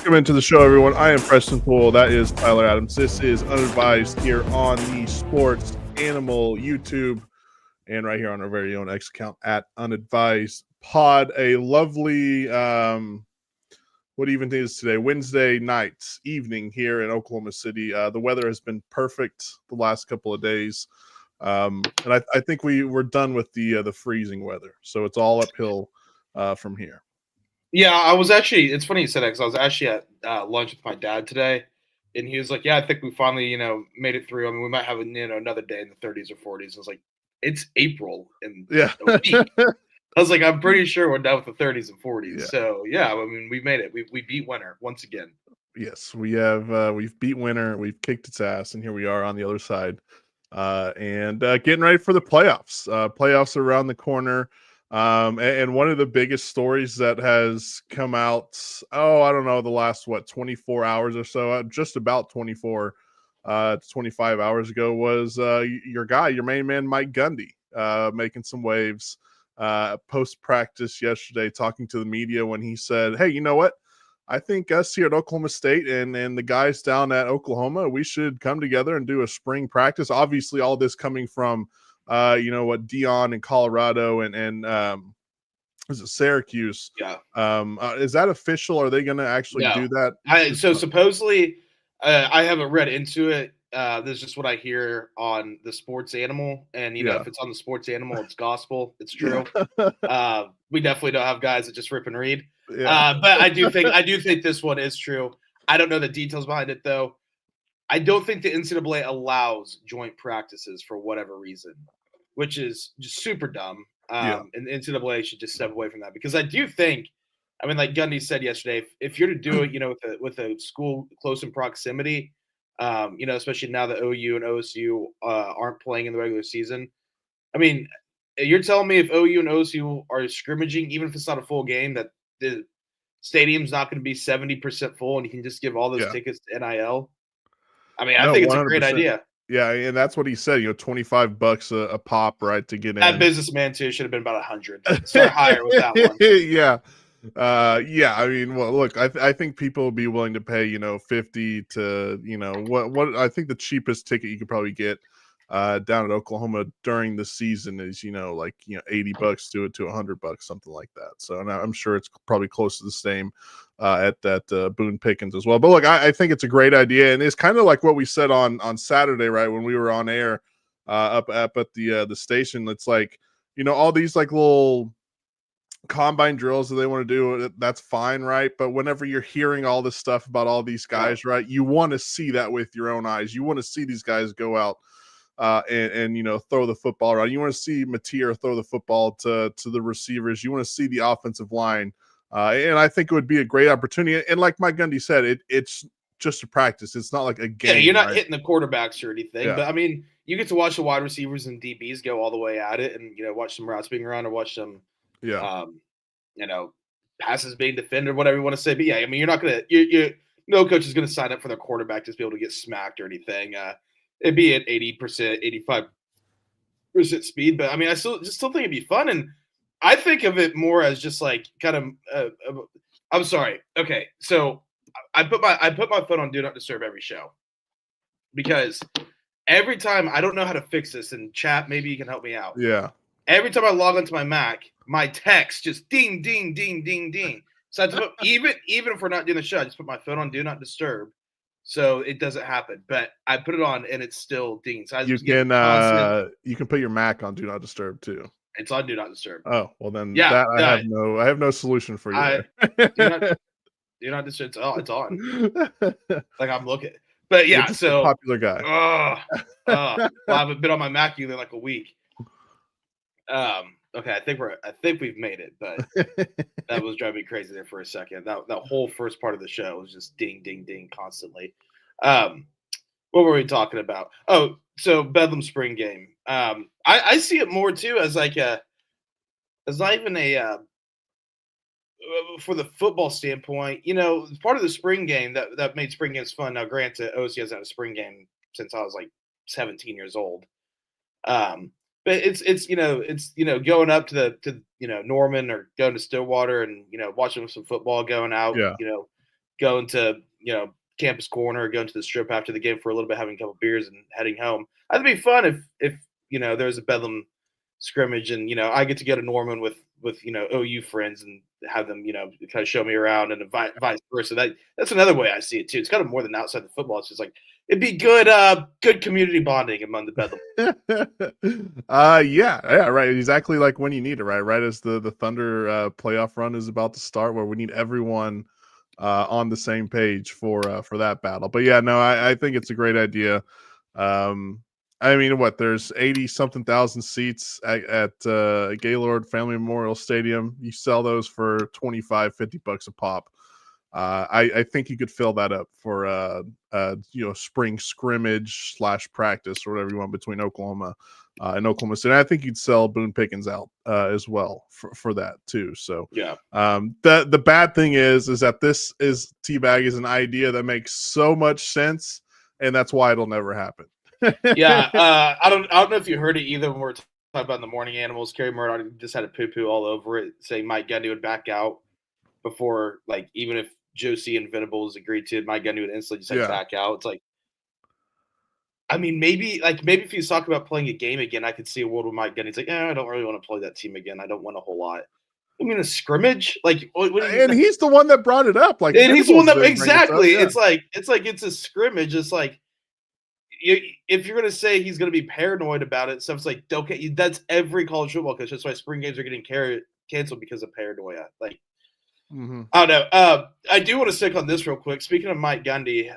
Welcome into the show, everyone. I am Preston Poole. That is Tyler Adams. This is Unadvised here on the Sports Animal YouTube and right here on our very own X account at Unadvised Pod. A lovely, what even is today? Wednesday night, evening here in Oklahoma City. The weather has been perfect the last couple of days. And I think we're done with the freezing weather. So it's all uphill from here. Yeah, I was actually – it's funny you said that because I was actually at lunch with my dad today, and he was like, yeah, I think we finally, made it through. I mean, we might have, another day in the 30s or 40s. I was like, it's April in a week. I was like, I'm pretty sure we're done with the 30s and 40s. Yeah. So, yeah, I mean, we made it. We beat winter once again. Yes, we have. We've beat winter. We've kicked its ass, and here we are on the other side and getting ready for the playoffs. Playoffs are around the corner. And one of the biggest stories that has come out, I don't know, the last, 24 hours or so, just about 24 to 25 hours ago was your main man, Mike Gundy, making some waves post-practice yesterday, talking to the media when he said, hey, you know what? I think us here at Oklahoma State and the guys down at Oklahoma, we should come together and do a spring practice. Obviously, all this coming from Dion in Colorado and is it Syracuse? Yeah. Is that official? Are they going to actually do that? So supposedly, I haven't read into it. This is just what I hear on the Sports Animal, and if it's on the Sports Animal, it's gospel. It's true. We definitely don't have guys that just rip and read. Yeah. But I do think this one is true. I don't know the details behind it though. I don't think the NCAA allows joint practices for whatever reason, which is just super dumb. And the NCAA should just step away from that because I do think, I mean, like Gundy said yesterday, if you're to do it, with a school close in proximity, especially now that OU and OSU aren't playing in the regular season. I mean, you're telling me if OU and OSU are scrimmaging, even if it's not a full game, that the stadium's not going to be 70% full and you can just give all those tickets to NIL? I mean, I think it's 100%. A great idea. Yeah, and that's what he said. $25 a pop, right, to get in. That businessman too should have been about 100. Start higher with that one. Yeah. I mean, well, look, I think people will be willing to pay, 50 to, what I think the cheapest ticket you could probably get down at Oklahoma during the season is, $80 to $100, something like that. So and I'm sure it's probably close to the same at that Boone Pickens as well. But look, I think it's a great idea, and it's kind of like what we said on Saturday, right, when we were on air up at the station. It's like, all these like little combine drills that they want to do, that's fine, right? But whenever you're hearing all this stuff about all these guys, right, you want to see that with your own eyes. You want to see these guys go out and throw the football around. You want to see Mateer throw the football to the receivers. You want to see the offensive line. And I think it would be a great opportunity. And like Mike Gundy said, it's just a practice. It's not like a game. Yeah, you're not hitting the quarterbacks or anything. Yeah. But, I mean, you get to watch the wide receivers and DBs go all the way at it and, watch some routes being run or watch some, passes being defended or whatever you want to say. But, yeah, I mean, you're not going to – no coach is going to sign up for their quarterback to be able to get smacked or anything. It'd be at 80%, 85% speed. But, I mean, I still think it'd be fun. And I think of it more as just like kind of I'm sorry. Okay, so I put my phone on Do Not Disturb every show because every time I don't know how to fix this, and chat, maybe you can help me out. Yeah. Every time I log onto my Mac, my text just ding, ding, ding, ding, ding. So I have to put, even if we're not doing the show, I just put my phone on Do Not Disturb so it doesn't happen. But I put it on and it's still ding. So you can put your Mac on Do Not Disturb too. It's on Do Not Disturb. Oh, well then I have no solution for you. Do not disturb. It's on. Like I'm looking. But yeah, so a popular guy. Well, I haven't been on my Mac either like a week. Okay, I think we've made it, but that was driving me crazy there for a second. That whole first part of the show was just ding, ding, ding constantly. What were we talking about? Oh, so Bedlam spring game. I see it more too as like as not even a for the football standpoint. Part of the spring game that made spring games fun. Now, granted, OC hasn't had a spring game since I was like 17 years old. But it's going up to Norman or going to Stillwater and watching some football going out. Yeah. going to campus corner, or going to the strip after the game for a little bit, having a couple beers and heading home. That'd be fun if there's a Bedlam scrimmage, and I get to go to Norman with OU friends and have them kind of show me around, and vice versa. That's another way I see it too. It's kind of more than outside the football. It's just like it'd be good community bonding among the Bedlam. Yeah, right. Exactly like when you need it, right as the Thunder playoff run is about to start, where we need everyone on the same page for that battle. But yeah, no, I think it's a great idea. I mean, there's 80 something thousand seats at Gaylord Family Memorial Stadium. You sell those for $25-$50 a pop. I think you could fill that up for spring scrimmage / practice or whatever you want between Oklahoma and Oklahoma City. I think you'd sell Boone Pickens out as well for that too. So yeah. The bad thing is that this is Teabag is an idea that makes so much sense, and that's why it'll never happen. Yeah, I don't know if you heard it either when we were talking about the morning animals. Kerry Murdoch just had a poo-poo all over it, saying Mike Gundy would back out before, like, even if Josie and Venables agreed to it, Mike Gundy would instantly just back out. It's like, I mean, maybe if he's talking about playing a game again, I could see a world where Mike Gundy's like, I don't really want to play that team again. I don't want a whole lot. I mean, a scrimmage, like, what do you? And he's the one that brought it up. Like, and he's the one that exactly. It's like it's a scrimmage. It's like, if you're going to say he's going to be paranoid about it, so it's like, okay, that's every college football coach. That's why spring games are getting canceled because of paranoia. Like, I don't know. I do want to stick on this real quick. Speaking of Mike Gundy,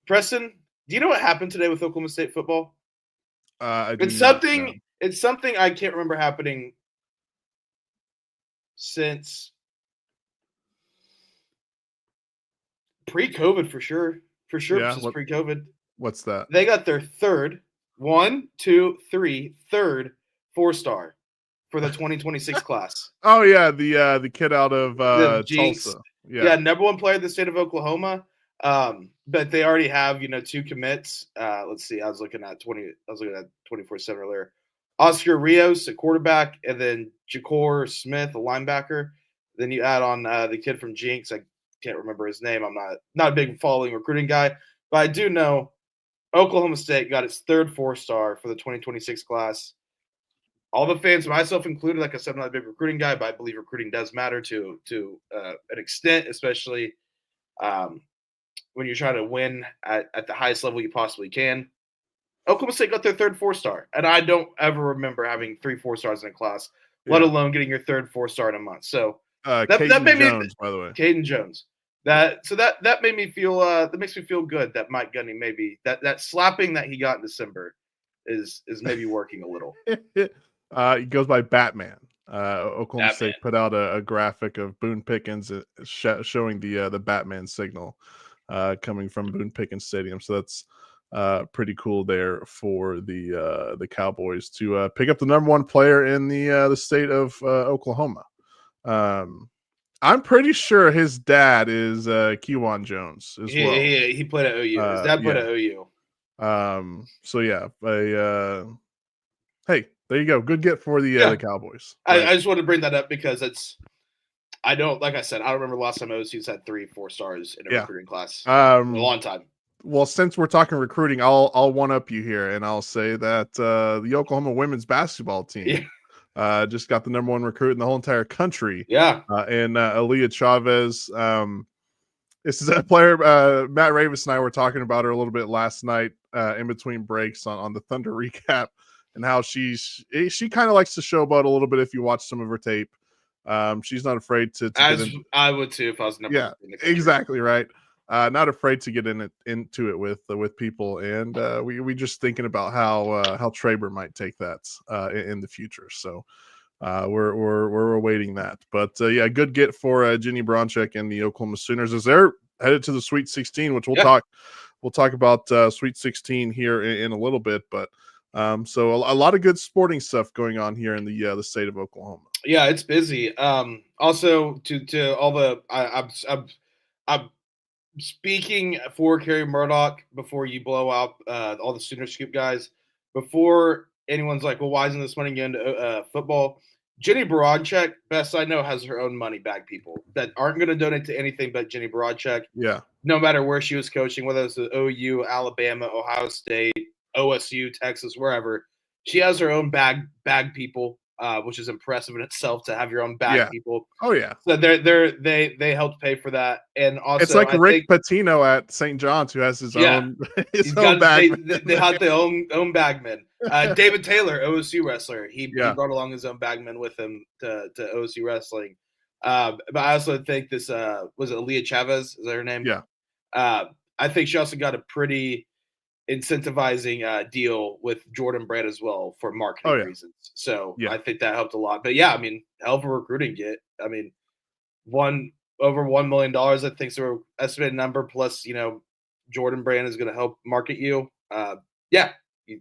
Preston, do you know what happened today with Oklahoma State football? It's something I can't remember happening since pre-COVID for sure. For sure, yeah, since pre-COVID. What's that? They got their third 4-star for the 2026 class. Oh yeah, the kid out of Tulsa. Yeah, number one player in the state of Oklahoma. But they already have 2 commits. Let's see. I was looking at 24/7 earlier. Oscar Rios, a quarterback, and then Jacor Smith, a linebacker. Then you add on the kid from Jinx. I can't remember his name. I'm not a big following recruiting guy, but I do know Oklahoma State got its third 4-star for the 2026 class. All the fans, myself included, like I said, I'm not a big recruiting guy, but I believe recruiting does matter to an extent, especially when you're trying to win at the highest level you possibly can. Oklahoma State got their third 4-star, and I don't ever remember having 3 4-stars in a class, let alone getting your third 4-star in a month. So that made Jones, by the way, Caden Jones. That made me feel that makes me feel good that Mike Gundy maybe that slapping that he got in December is maybe working a little. He goes by Batman. Oklahoma State put out a graphic of Boone Pickens showing the Batman signal coming from Boone Pickens Stadium. So that's pretty cool there for the Cowboys to pick up the number 1 player in the state of Oklahoma. I'm pretty sure his dad is Kewan Jones as well. He played at OU. His dad played at OU. So yeah, hey, there you go. Good get for the Cowboys. Right? I just wanted to bring that up because like I said, I don't remember the last time OSU's had 3 4-stars in a recruiting class in a long time. Well, since we're talking recruiting, I'll one up you here, and I'll say that the Oklahoma women's basketball team just got the number 1 recruit in the whole entire country. Yeah. And Aaliyah Chavez. This is a player Matt Ravis and I were talking about her a little bit last night in between breaks on the Thunder recap, and how she kind of likes to showboat a little bit if you watch some of her tape. She's not afraid to get in. I would too if I was number. Yeah, exactly right. Not afraid to get into it with people, and we just thinking about how Traber might take that in the future. So we're awaiting that. But good get for Jenny Bronchek and the Oklahoma Sooners as they're headed to the Sweet 16, which we'll talk about Sweet 16 here in a little bit. But so a lot of good sporting stuff going on here in the state of Oklahoma. Yeah, it's busy. Also to all the I'm speaking for Kerry Murdoch before you blow out all the Sooner Scoop guys. Before anyone's like, well, why isn't this money going to football? Jenny Borodchek, best I know, has her own money bag people that aren't going to donate to anything but Jenny Borodchek. Yeah. No matter where she was coaching, whether it's the OU, Alabama, Ohio State, OSU, Texas, wherever, she has her own bag people, which is impressive in itself to have your own bag people. Oh yeah. So they helped pay for that, and also it's like Rick Pitino at St. John's who has his own bag. They had their own bagman. David Taylor, OSU wrestler, he brought along his own bagman with him to OSU wrestling. But I also think this was it Aaliyah Chavez, is that her name? Yeah. I think she also got a pretty incentivizing deal with Jordan Brand as well for marketing reasons. So I think that helped a lot. But yeah, I mean, hell of a recruiting get. I mean, over $1 million, I think, is the estimated number. Plus, Jordan Brand is going to help market you. Yeah, you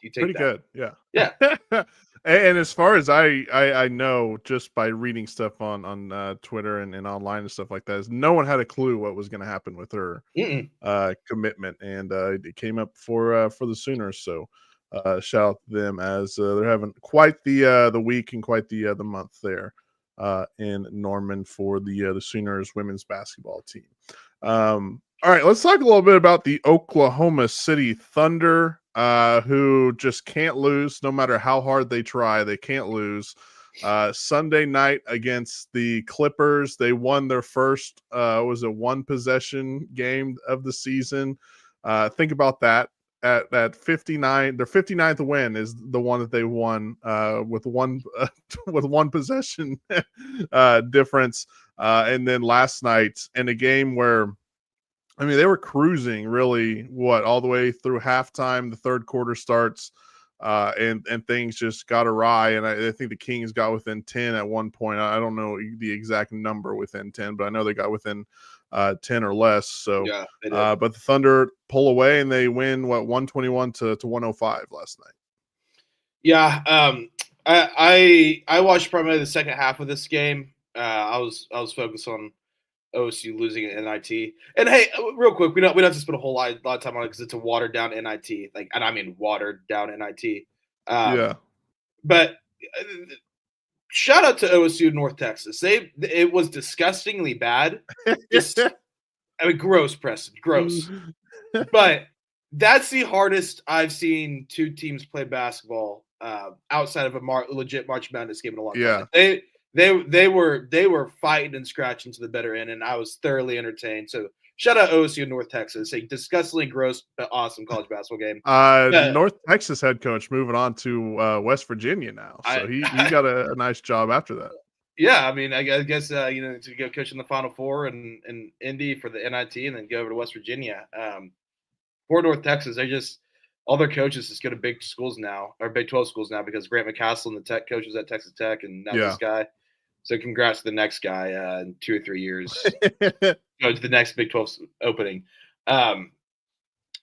take pretty that. Good. Yeah. And as far as I know, just by reading stuff on Twitter and online and stuff like that, is no one had a clue what was going to happen with her commitment, and it came up for the Sooners. So shout out to them as they're having quite the week and quite the month there in Norman for the Sooners women's basketball team. All right, let's talk a little bit about the Oklahoma City Thunder, who just can't lose no matter how hard they try. They can't lose. Sunday night against the Clippers, they won their first was a one possession game of the season. Think about that. At 59, their 59th win is the one that they won with one possession difference. And then last night in a game where, I mean, they were cruising really all the way through halftime. The third quarter starts and things just got awry. And I think the Kings got within 10 at one point. I don't know the exact number within 10, but I know they got within 10 or less. So, but the Thunder pull away and they win 121 to 105 last night. Yeah. I watched primarily the second half of this game. I was focused on OSU losing at NIT. And hey, real quick, we don't have to spend a whole lot of time on it because it's a watered down NIT. And I mean watered down NIT. But shout out to OSU North Texas. It was disgustingly bad. Gross, Preston, gross. But that's the hardest I've seen two teams play basketball outside of a legit March Madness game in a long time. They were fighting and scratching to the better end, and I was thoroughly entertained. So shout out OSU North Texas, a disgustingly gross but awesome college basketball game. North Texas head coach moving on to West Virginia now, so he got a nice job after that. Yeah, I mean, I guess to go coach in the Final Four and Indy for the NIT, and then go over to West Virginia. For North Texas, all their coaches just go to big schools now, or Big 12 schools now, because Grant McCastle and the Tech coaches at Texas Tech, and now this guy. So congrats to the next guy in 2 or 3 years. Go to the next Big 12 opening. But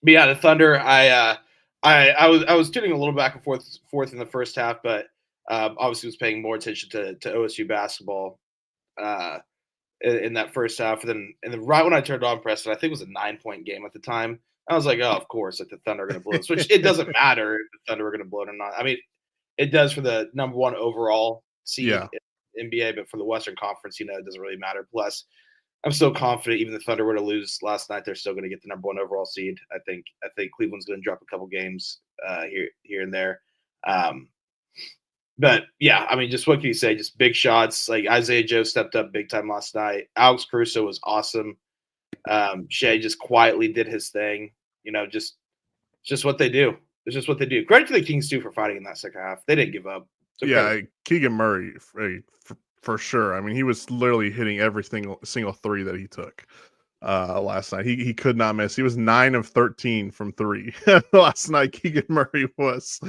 yeah, the Thunder. I was tuning a little back and forth in the first half, but obviously was paying more attention to OSU basketball in that first half. And then right when I turned on Preston, I think it was a 9-point game at the time. I was like, oh, of course, the Thunder are going to blow this, which it doesn't matter if the Thunder are going to blow it or not. I mean, it does for the number one overall seed in NBA, but for the Western Conference, it doesn't really matter. Plus, I'm still confident even if the Thunder were to lose last night, they're still going to get the number one overall seed. I think Cleveland's going to drop a couple games here and there. But yeah, I mean, just what can you say? Just big shots. Like Isaiah Joe stepped up big time last night. Alex Caruso was awesome. Shea just quietly did his thing. Just what they do. It's just what they do. Credit to the Kings too for fighting in that second half. They didn't give up. Keegan Murray for sure. I mean, he was literally hitting every single three that he took last night. He could not miss. He was 9 of 13 from 3 last night. Keegan Murray was.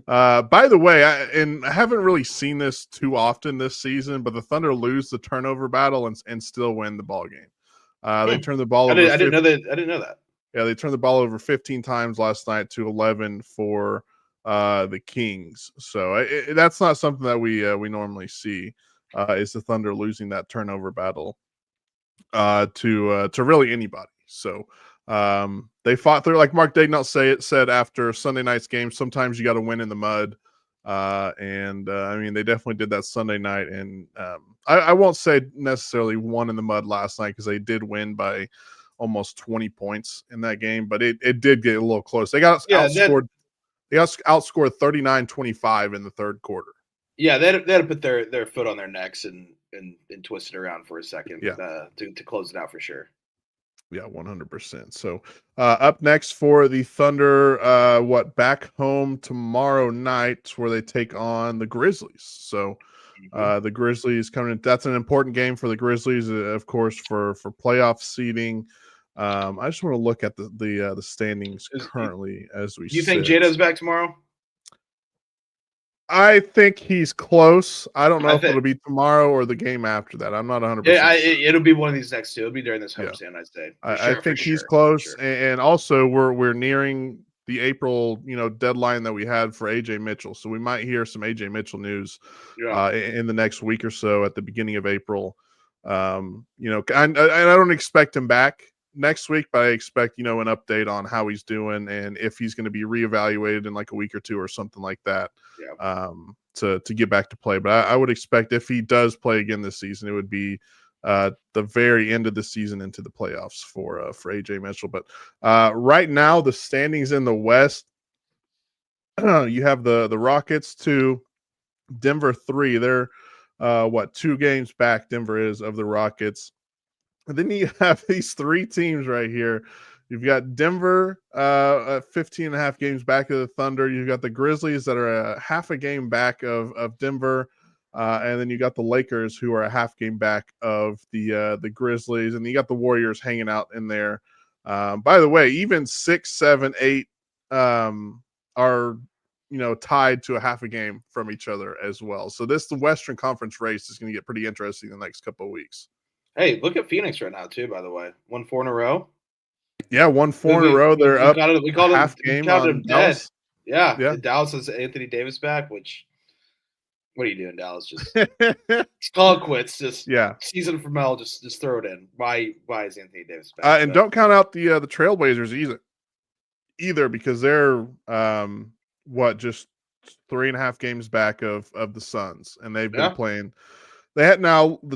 By the way, I haven't really seen this too often this season, but the Thunder lose the turnover battle and still win the ball game. They turned the ball over. I didn't know that. Yeah, they turned the ball over 15 times last night to 11 for the Kings. So that's not something that we normally see. Is the Thunder losing that turnover battle to really anybody? So they fought through, like Mark Daigneault said after Sunday night's game. Sometimes you got to win in the mud. I mean, they definitely did that Sunday night. And I won't say necessarily won in the mud last night because they did win by almost 20 points in that game, but it did get a little close. They got outscored. They got outscored 39-25 in the third quarter. Yeah, they had to put their foot on their necks and twist it around for a second. To close it out for sure. Yeah, 100%. So up next for the Thunder, back home tomorrow night where they take on the Grizzlies. So the Grizzlies coming in. That's an important game for the Grizzlies, of course, for playoff seeding. I just want to look at the standings currently as we. Do you think Jada's back tomorrow? I think he's close. I don't know if it'll be tomorrow or the game after that. I'm not 100%. Yeah, it'll be one of these next two. It'll be during this homestand, I'd say. I think he's close, and also we're nearing the April deadline that we had for AJ Mitchell, so we might hear some AJ Mitchell news in the next week or so at the beginning of April. I don't expect him back next week, but I expect an update on how he's doing and if he's going to be reevaluated in like a week or two or something like that. To get back to play. But I would expect if he does play again this season, it would be the very end of the season into the playoffs for AJ Mitchell. But right now, the standings in the West, you have the Rockets 2, Denver 3. They're 2 games back, Denver is, of the Rockets. And then you have these 3 teams right here. You've got Denver 15.5 games back of the Thunder. You've got the Grizzlies that are a half a game back of Denver. And then you got the Lakers who are a half game back of the Grizzlies. And you got the Warriors hanging out in there. By the way, even 6, 7, 8 are tied to a half a game from each other as well. So the Western Conference race is going to get pretty interesting the next couple of weeks. Hey, look at Phoenix right now too, by the way. 1-4 in a row. Yeah, 1-4 in a row. They're up we called half game on Dallas. Yeah. Dallas has Anthony Davis back, which what are you doing, Dallas? Just call it quits. Just season from hell, just throw it in. Why is Anthony Davis back? And don't count out the Trailblazers either because they're just 3.5 games back of the Suns, and they've been playing. The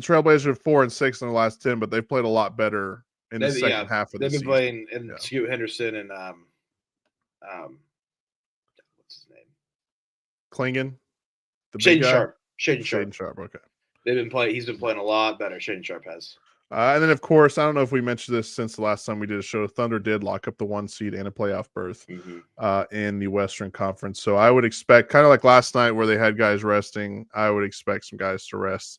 Trailblazers are 4-6 in the last 10, but they've played a lot better in the second half of the season. They've been playing in Scoot Henderson and what's his name? Klingon. Shaden Sharp. Okay. He's been playing a lot better. Shaden Sharp has. And then, of course, I don't know if we mentioned this since the last time we did a show. Thunder did lock up the 1 seed and a playoff berth in the Western Conference. So I would expect, kind of like last night where they had guys resting, I would expect some guys to rest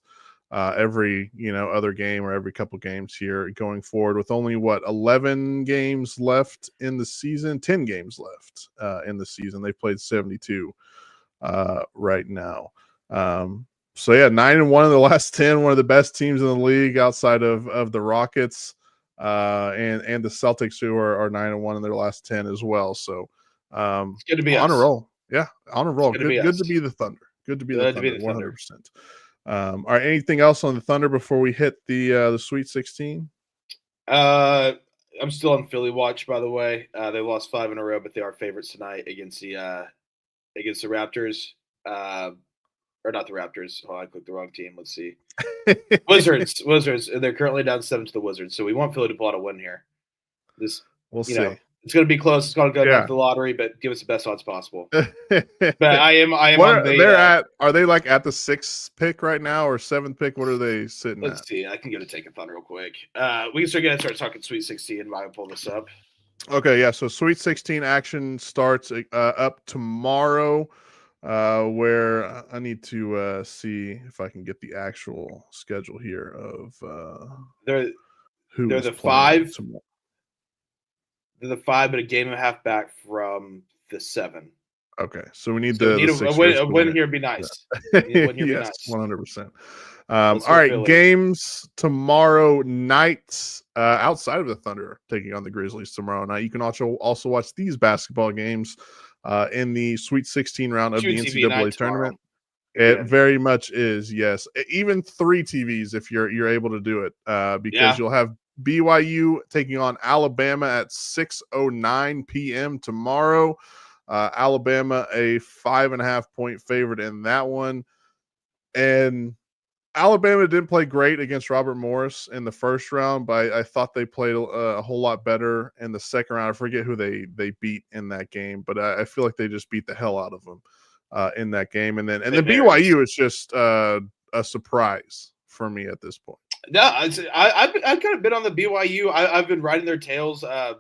every other game or every couple games here going forward with only 11 games left in the season, 10 games left in the season. They've played 72 right now. So 9-1 in the last 10, one of the best teams in the league outside of the Rockets and the Celtics, who are 9-1 in their last 10 as well. So it's good to be on a roll. Yeah, on a roll. Good to be the Thunder. Good to be the Thunder, 100%. All right, anything else on the Thunder before we hit the Sweet 16? I'm still on Philly watch, by the way. They lost 5 in a row, but they are favorites tonight against the Raptors. Or not the Raptors. Oh, I clicked the wrong team. Let's see. Wizards. They're currently down 7 to the Wizards. So we want Philly to pull out a win here. We'll see. It's going to be close. It's going to go down to the lottery, but give us the best odds possible. But I am on the. Are they like at the 6th pick right now or 7th pick? What are they sitting at? Let's see. I can take a Thunder real quick. We can start talking Sweet 16 while I pull this up. Okay, yeah. So Sweet 16 action starts up tomorrow. Where I need to see if I can get the actual schedule here of they're the 5. They're the 5, but a game and a half back from the 7. Okay, so we need a win here. Be nice. Yes, 100%. All right, Philly. Games tomorrow night outside of the Thunder taking on the Grizzlies tomorrow night. You can also watch these basketball games in the Sweet 16 round of the NCAA tournament. It very much is, yes. Even 3 TVs if you're able to do it, because you'll have BYU taking on Alabama at 6:09 p.m. tomorrow. Alabama a 5.5-point favorite in that one. And Alabama didn't play great against Robert Morris in the first round, but I thought they played a whole lot better in the second round. I forget who they beat in that game, but I feel like they just beat the hell out of them in that game. And then BYU is just a surprise for me at this point. No, I've kind of been on the BYU. I've been riding their tails, kind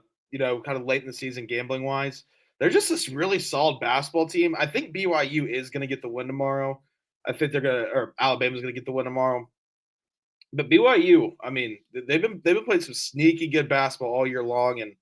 of late in the season gambling wise. They're just this really solid basketball team. I think BYU is going to get the win tomorrow. I think Alabama's going to get the win tomorrow. But BYU, I mean, they've been playing some sneaky good basketball all year long, and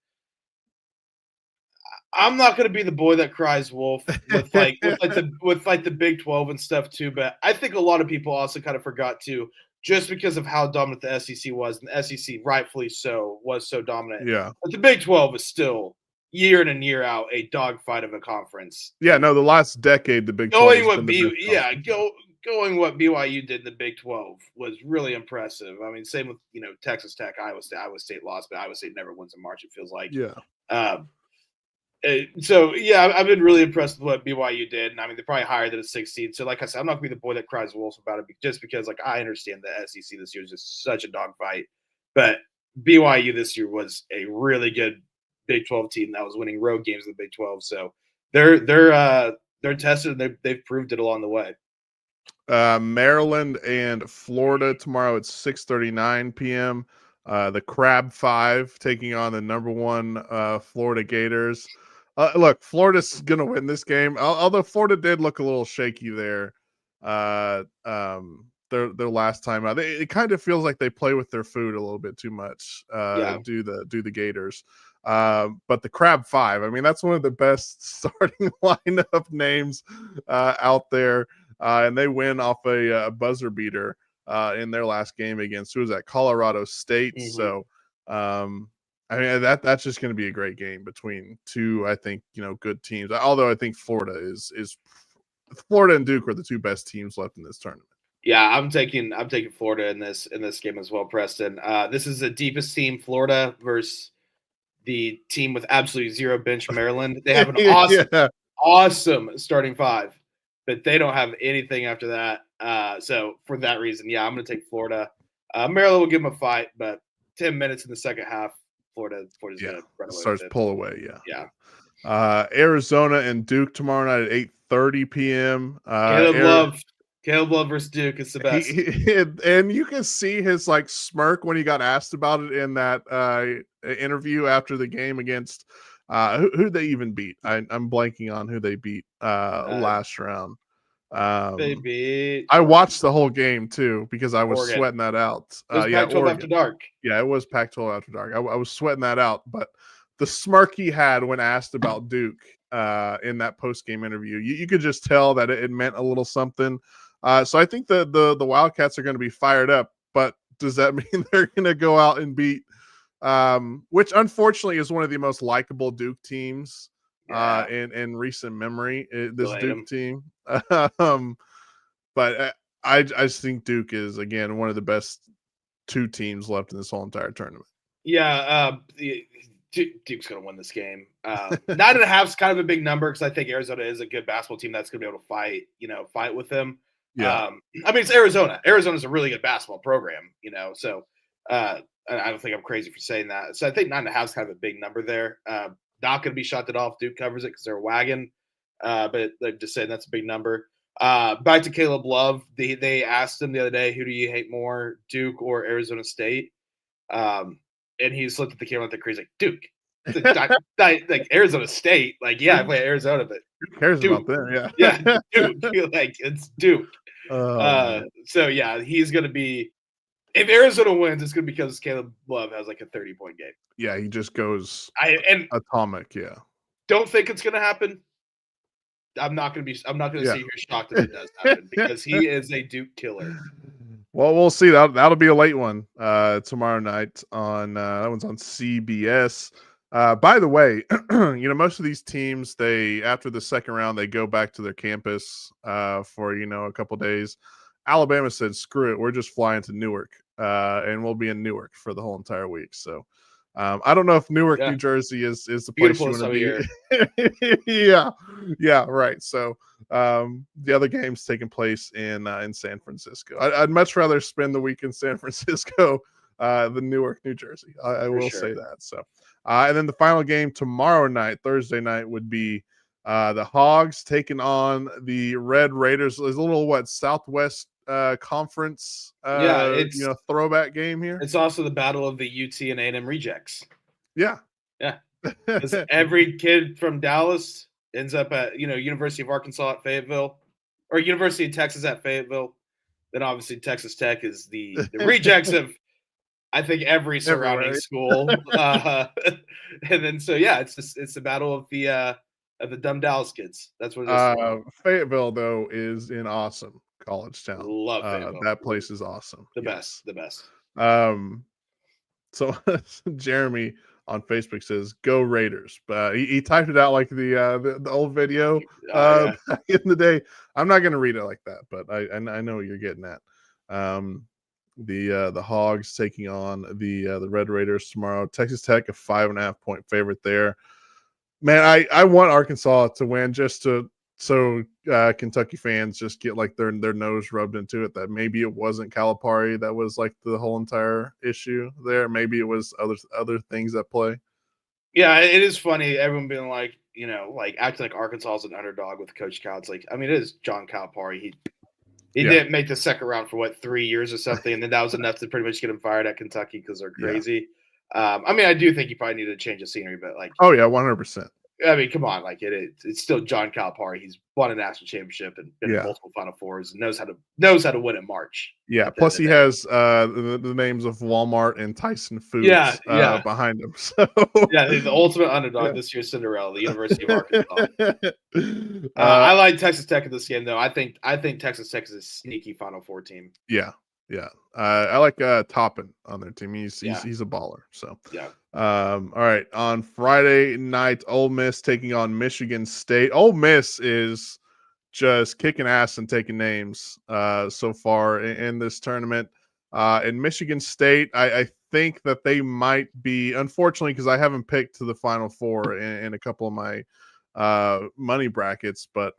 I'm not going to be the boy that cries wolf with the Big 12 and stuff too. But I think a lot of people also kind of forgot too, just because of how dominant the SEC was, and the SEC rightfully so was so dominant. Yeah, but the Big 12 is still year in and year out a dogfight of a conference. Yeah, no, the last decade the Big 12 going what BYU did in the Big 12 was really impressive. I mean, same with Texas Tech, Iowa State. Iowa State lost, but Iowa State never wins in March. It feels like. Yeah. So yeah, I've been really impressed with what BYU did, and I mean they're probably higher than a 16. So like I said, I'm not gonna be the boy that cries wolf about it, just because like I understand the SEC this year is just such a dogfight, but BYU this year was a really good Big 12 team that was winning road games in the Big 12. So they're tested and they've proved it along the way. Maryland and Florida tomorrow at 6:39 p.m. The Crab Five taking on the number one Florida Gators. Look, Florida's gonna win this game. Although Florida did look a little shaky there. Their last time out, it kind of feels like they play with their food a little bit too much. Do the Gators. But the Crab Five, I mean, that's one of the best starting lineup names out there. And they win off a buzzer beater in their last game against, who was that, Colorado State. Mm-hmm. So, I mean, that's just going to be a great game between two, I think, good teams. Although I think Florida Florida and Duke are the two best teams left in this tournament. Yeah, I'm taking Florida in this game as well, Preston. This is the deepest team, Florida, versus the team with absolutely zero bench, Maryland. They have an awesome starting five, but they don't have anything after that. So for that reason, yeah, I'm going to take Florida. Maryland will give them a fight, but 10 minutes in the second half, Florida's going to run away. Starts pull away, yeah. Arizona and Duke tomorrow night at 8:30 p.m. Caleb Love versus Duke is the best. And you can see his smirk when he got asked about it in that interview after the game against who they even beat. I'm blanking on who they beat last round. They beat. I watched the whole game too because I was Oregon. Sweating that out. It was Pac-12 After Dark. Yeah, it was Pac-12 After Dark. I was sweating that out, but the smirk he had when asked about Duke in that post-game interview, you could just tell that it meant a little something. So I think the Wildcats are going to be fired up, but does that mean they're going to go out and beat, which unfortunately is one of the most likable Duke teams in recent memory, this Duke team. But I just think Duke is, again, one of the best two teams left in this whole entire tournament. Yeah, Duke's going to win this game. 9.5 is kind of a big number because I think Arizona is a good basketball team that's going to be able to fight with them. Yeah. I mean, it's Arizona. Arizona's a really good basketball program, so I don't think I'm crazy for saying that. So I think 9.5 is kind of a big number there. Not going to be shot that off. Duke covers it because they're a wagon. But they're just saying that's a big number. Back to Caleb Love. They asked him the other day, who do you hate more, Duke or Arizona State? And he just looked at the camera like crazy, like, Duke. Like Arizona State. I play Arizona, but who cares Duke. about them? Yeah, Duke. It's Duke. So yeah, he's going to be. If Arizona wins, it's going to be because Caleb Love has a 30-point game. Yeah, he just goes atomic. Yeah, don't think it's going to happen. I'm not going to sit here shocked if it does happen because he is a Duke killer. Well, we'll see. That'll be a late one tomorrow night on that one's on CBS. By the way, most of these teams, after the second round, they go back to their campus for a couple days. Alabama said, "Screw it, we're just flying to Newark, and we'll be in Newark for the whole entire week." So I don't know if Newark, New Jersey is the place you want to be. yeah, right. So the other game's taking place in San Francisco. I'd much rather spend the week in San Francisco than Newark, New Jersey. I will say that. So, and then the final game tomorrow night, Thursday night, would be the Hogs taking on the Red Raiders. There's a little Southwest conference throwback game here. It's also the battle of the UT and A&M rejects. Yeah Because every kid from Dallas ends up at University of Arkansas at Fayetteville or University of Texas at Fayetteville. Then obviously Texas Tech is the rejects of I think every surrounding school. And then it's the battle of the dumb Dallas kids. That's what it is. Fayetteville though is an awesome college town. Love Fayetteville. That place is awesome. The best. So Jeremy on Facebook says "Go Raiders," but he typed it out like the old video back in the day. I'm not going to read it like that, but I know what you're getting at. The Hogs taking on the Red Raiders tomorrow. Texas Tech a 5.5 point favorite there. Man, I want Arkansas to win just so Kentucky fans just get like their nose rubbed into it that maybe it wasn't Calipari that was like the whole entire issue there. Maybe it was other things at play. Yeah, it is funny. Everyone being like, acting like Arkansas is an underdog with Coach Cal. It's like, I mean, it is John Calipari. He didn't make the second round for 3 years or something, and then that was enough to pretty much get him fired at Kentucky because they're crazy. Yeah. I mean, I do think he probably needed to change the scenery, but 100%. I mean, come on, it's still John Calipari. He's won a national championship and been in multiple Final Fours and knows how to win at March. Yeah. Plus, he has the names of Walmart and Tyson Foods behind him. So the ultimate underdog this year, Cinderella, the University of Arkansas. I like Texas Tech in this game, though. I think Texas Tech is a sneaky Final Four team. Yeah. I like Toppin on their team. He's a baller. So all right. On Friday night, Ole Miss taking on Michigan State. Ole Miss is just kicking ass and taking names so far in this tournament. In Michigan State, I think that they might be, unfortunately, because I haven't picked to the Final Four in a couple of my money brackets, but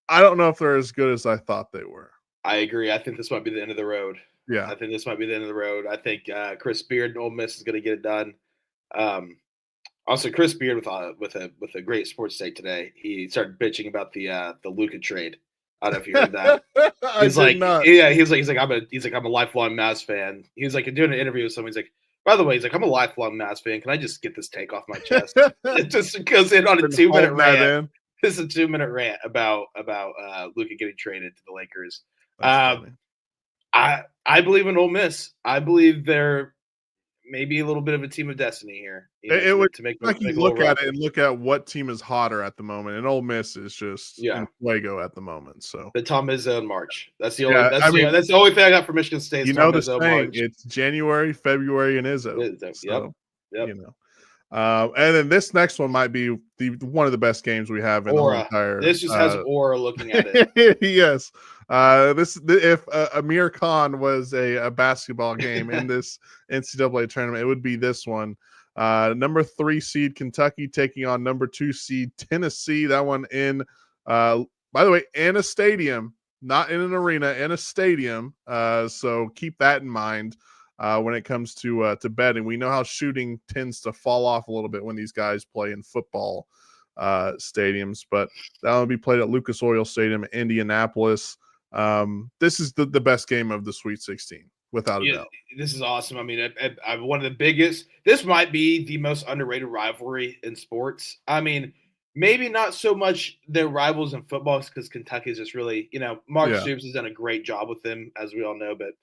I don't know if they're as good as I thought they were. I agree. I think this might be the end of the road. Yeah. I think this might be the end of the road. I think Chris Beard and Ole Miss is going to get it done. Also, Chris Beard with a great sports take today. He started bitching about the Luka trade. I don't know if you heard that. He's like, I'm a lifelong Mavs fan. He was like doing an interview with someone. He's like, by the way, I'm a lifelong Mavs fan. Can I just get this take off my chest? It just goes in on a 2-minute rant. This is a 2-minute rant about Luka getting traded to the Lakers. I believe in Ole Miss. I believe they're maybe a little bit of a team of destiny here. It would to make you look at it and look at what team is hotter at the moment, and Ole Miss is just in fuego at the moment. So the Tom Izzo in March. That's the only. That's the only thing I got for Michigan State. You know the saying. It's January, February, and Izzo. So, yep. You know. And then this next one might be one of the best games we have in the whole entire. This just has aura looking at it. Yes. If Amir Khan was a basketball game in this NCAA tournament, it would be this one. Number 3 seed Kentucky taking on number 2 seed Tennessee. That one in, by the way, in a stadium, not in an arena, in a stadium. So keep that in mind. When it comes to betting, we know how shooting tends to fall off a little bit when these guys play in football stadiums, but that will be played at Lucas Oil Stadium in Indianapolis. This is the best game of the Sweet 16, without a doubt. This is awesome. I mean, one of the biggest. This might be the most underrated rivalry in sports. I mean, maybe not so much their rivals in football because Kentucky is just really, Mark Stoops has done a great job with them, as we all know, but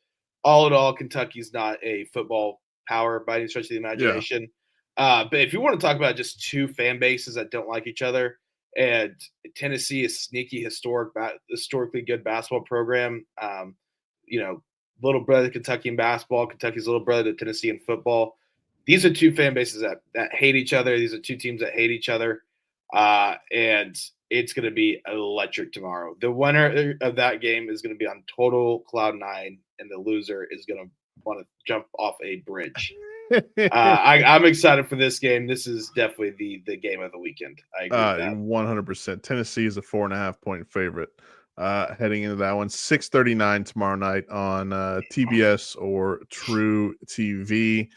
all in all, Kentucky's not a football power by any stretch of the imagination. Yeah. But if you want to talk about just two fan bases that don't like each other, and Tennessee is sneaky, historically good basketball program. Little brother to Kentucky in basketball, Kentucky's little brother to Tennessee in football. These are two fan bases that hate each other. These are two teams that hate each other. And it's going to be electric tomorrow. The winner of that game is going to be on total cloud 9, and the loser is going to want to jump off a bridge. I'm excited for this game. This is definitely the game of the weekend. I agree with that. 100%. Tennessee is a 4.5-point favorite heading into that one. 6:39 tomorrow night on TBS or True TV.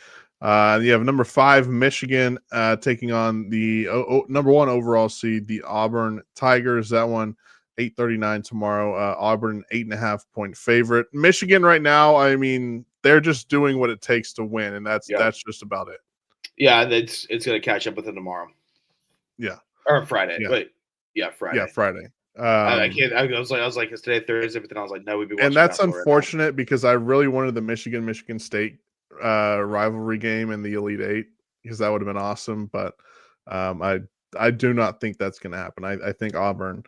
You have number 5 Michigan taking on the number 1 overall seed, the Auburn Tigers. That one 8:39 tomorrow. Auburn 8.5-point favorite. Michigan right now, I mean, they're just doing what it takes to win, and that's just about it. Yeah, it's going to catch up with them tomorrow. Yeah, or Friday. Yeah. Wait, Friday. Yeah, Friday. I can't. I was like, it's today Thursday, but then I was like, no, we'd be watching. And that's unfortunate because I really wanted the Michigan State rivalry game in the Elite Eight because that would have been awesome. But I do not think that's going to happen. I think Auburn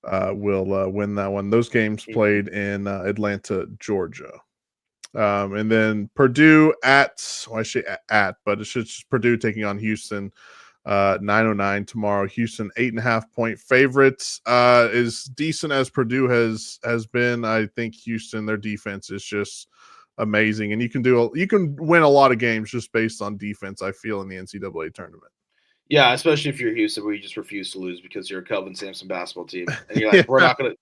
will win that one. Those games played in Atlanta, Georgia. And then Purdue but it's just Purdue taking on Houston. 9:09 tomorrow. Houston 8.5-point favorites. As decent as Purdue has been, I think Houston, their defense is just amazing, and you can win a lot of games just based on defense. I feel in the NCAA tournament. Yeah, especially if you're Houston, where you just refuse to lose because you're a Kelvin Sampson basketball team, and you're like, we're not gonna,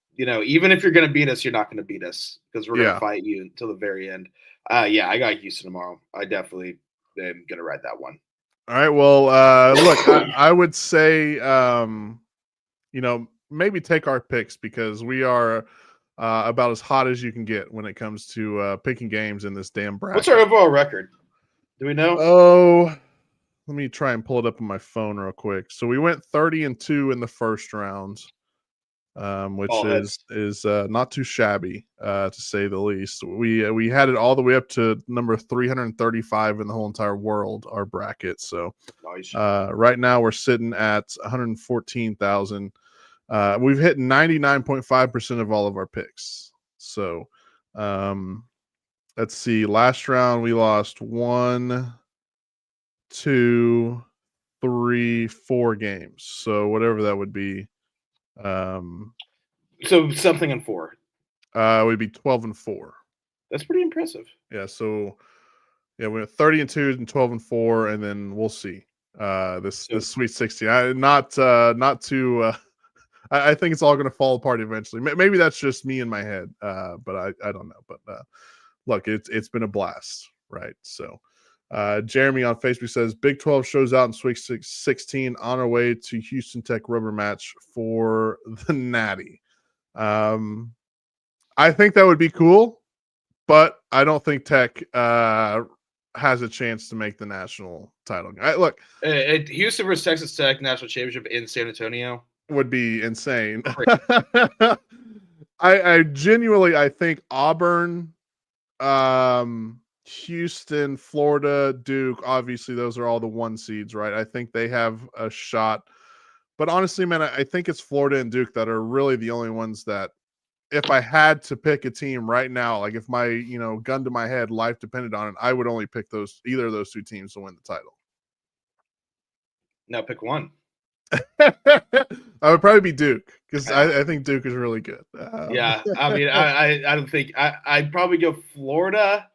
even if you're gonna beat us, you're not gonna beat us because we're gonna fight you until the very end. I got Houston tomorrow. I definitely am gonna ride that one. All right. Well, look, I would say, maybe take our picks because we are about as hot as you can get when it comes to picking games in this damn bracket. What's our overall record? Do we know? Oh, let me try and pull it up on my phone real quick. So we went 30-2 in the first round, which is not too shabby, to say the least. We had it all the way up to number 335 in the whole entire world, our bracket. So nice. Right now we're sitting at 114,000. We've hit 99.5% of all of our picks. So let's see. Last round we lost 1, 2, 3, 4 games. So whatever that would be. So something in 4. Would be 12-4. That's pretty impressive. Yeah. So we went 30-2 and 12-4, and then we'll see. This Sweet 16. Not too. I think it's all going to fall apart eventually. Maybe that's just me in my head, but I don't know. But look, it's been a blast, right? So. Jeremy on Facebook says Big 12 shows out in Sweet 16 on our way to Houston Tech rubber match for the Natty. I think that would be cool, but I don't think Tech has a chance to make the national title. Look, Houston versus Texas Tech national championship in San Antonio would be insane. I genuinely think Auburn, Houston, Florida, Duke, obviously those are all the 1 seeds, right? I think they have a shot. But honestly, man, I think it's Florida and Duke that are really the only ones that, if I had to pick a team right now, like if my, gun to my head, life depended on it, I would only pick either of those 2 teams to win the title. Now pick one. I would probably be Duke because I think Duke is really good. Yeah, I mean, I don't think I'd probably go Florida.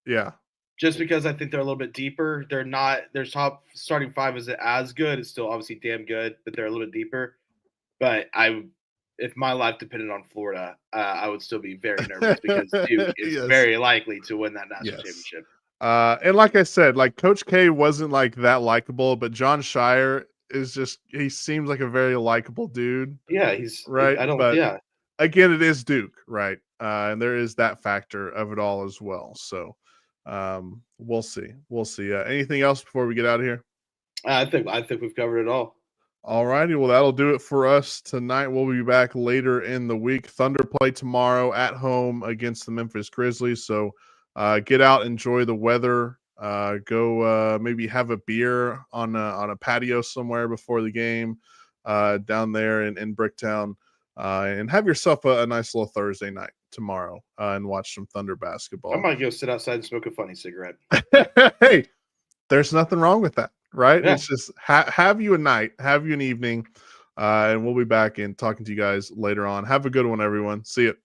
Yeah, just because I think they're a little bit deeper. They're not their top starting 5 isn't as good. It's still obviously damn good, but they're a little bit deeper. But if my life depended on Florida, I would still be very nervous because Duke is very likely to win that national championship. And like I said, like Coach K wasn't like that likable, but John Shire is he seems like a very likable dude. Yeah, he's right. But again, it is Duke, right? And there is that factor of it all as well. So we'll see. Anything else before we get out of here? I think we've covered it all. All righty. Well, that'll do it for us tonight. We'll be back later in the week. Thunder play tomorrow at home against the Memphis Grizzlies. So get out, enjoy the weather. Go maybe have a beer on a patio somewhere before the game down there in Bricktown, and have yourself a nice little Thursday night tomorrow and watch some Thunder basketball. I might go sit outside and smoke a funny cigarette. Hey, there's nothing wrong with that, right? Yeah. It's just have you a night, have you an evening, and we'll be back and talking to you guys later on. Have a good one, everyone. See you.